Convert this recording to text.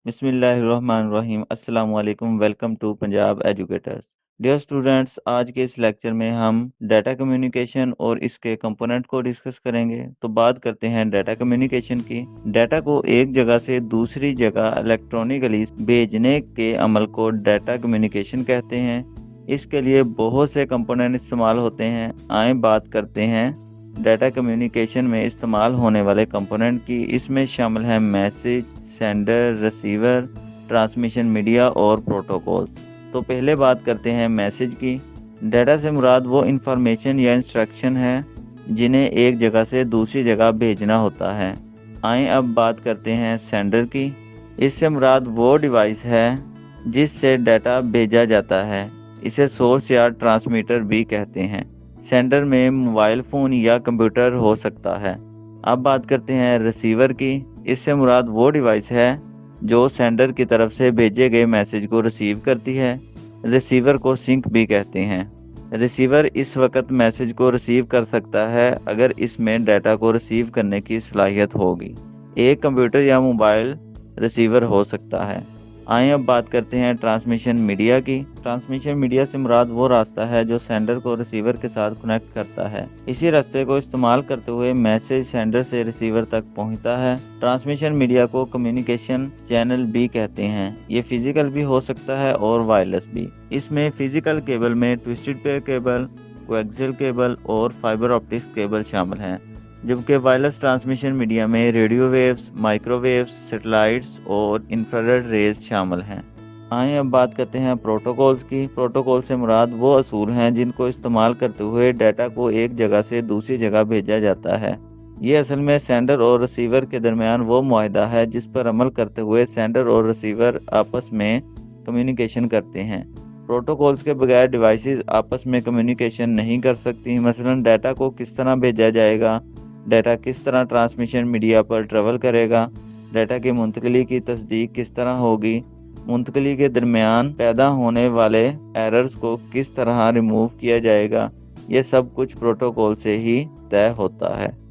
بسم اللہ الرحمن الرحیم۔ السلام علیکم، welcome to Punjab educators. Dear students, آج کے اس لیکچر میں ہم ڈیٹا کمیونیکیشن اور اس کے کمپوننٹ کو ڈسکس کریں گے۔ تو بات کرتے ہیں ڈیٹا کمیونیکیشن کی۔ ڈیٹا کو ایک جگہ سے دوسری جگہ الیکٹرانکلی بھیجنے کے عمل کو ڈیٹا کمیونیکیشن کہتے ہیں۔ اس کے لیے بہت سے کمپوننٹ استعمال ہوتے ہیں۔ آئیں بات کرتے ہیں ڈیٹا کمیونیکیشن میں استعمال ہونے والے کمپوننٹ کی۔ اس میں شامل ہیں message, sender, receiver, transmission media اور پروٹوکول۔ تو پہلے بات کرتے ہیں میسج کی۔ ڈیٹا سے مراد وہ انفارمیشن یا انسٹرکشن ہے جنہیں ایک جگہ سے دوسری جگہ بھیجنا ہوتا ہے۔ آئیں اب بات کرتے ہیں سینڈر کی۔ اس سے مراد وہ ڈیوائس ہے جس سے ڈیٹا بھیجا جاتا ہے۔ اسے سورس یا ٹرانسمیٹر بھی کہتے ہیں۔ سینڈر میں موبائل فون یا کمپیوٹر ہو سکتا ہے۔ اب بات کرتے ہیں ریسیور کی۔ اس سے مراد وہ ڈیوائس ہے جو سینڈر کی طرف سے بھیجے گئے میسج کو ریسیو کرتی ہے۔ ریسیور کو سنک بھی کہتے ہیں۔ ریسیور اس وقت میسج کو ریسیو کر سکتا ہے اگر اس میں ڈیٹا کو ریسیو کرنے کی صلاحیت ہوگی۔ ایک کمپیوٹر یا موبائل ریسیور ہو سکتا ہے۔ آئیں اب بات کرتے ہیں ٹرانسمیشن میڈیا کی۔ ٹرانسمیشن میڈیا سے مراد وہ راستہ ہے جو سینڈر کو ریسیور کے ساتھ کنیکٹ کرتا ہے۔ اسی راستے کو استعمال کرتے ہوئے میسج سینڈر سے ریسیور تک پہنچتا ہے۔ ٹرانسمیشن میڈیا کو کمیونیکیشن چینل بھی کہتے ہیں۔ یہ فزیکل بھی ہو سکتا ہے اور وائرلیس بھی۔ اس میں فزیکل کیبل میں twisted pair cable, coaxial cable اور فائبر آپٹکس کیبل شامل ہیں، جبکہ وائرلیس ٹرانسمیشن میڈیا میں radio waves, microwaves, satellites اور انفرارڈ ریز شامل ہیں۔ آئیں اب بات کرتے ہیں پروٹوکولز کی۔ پروٹوکول سے مراد وہ اصول ہیں جن کو استعمال کرتے ہوئے ڈیٹا کو ایک جگہ سے دوسری جگہ بھیجا جاتا ہے۔ یہ اصل میں سینڈر اور ریسیور کے درمیان وہ معاہدہ ہے جس پر عمل کرتے ہوئے سینڈر اور ریسیور آپس میں کمیونیکیشن کرتے ہیں۔ پروٹوکولز کے بغیر ڈیوائسز آپس میں کمیونیکیشن نہیں کر سکتی۔ مثلا ڈیٹا کو کس طرح بھیجا جائے گا، ڈیٹا کس طرح ٹرانسمیشن میڈیا پر ٹریول کرے گا، ڈیٹا کی منتقلی کی تصدیق کس طرح ہوگی، منتقلی کے درمیان پیدا ہونے والے ایررز کو کس طرح ریموو کیا جائے گا، یہ سب کچھ پروٹوکول سے ہی طے ہوتا ہے۔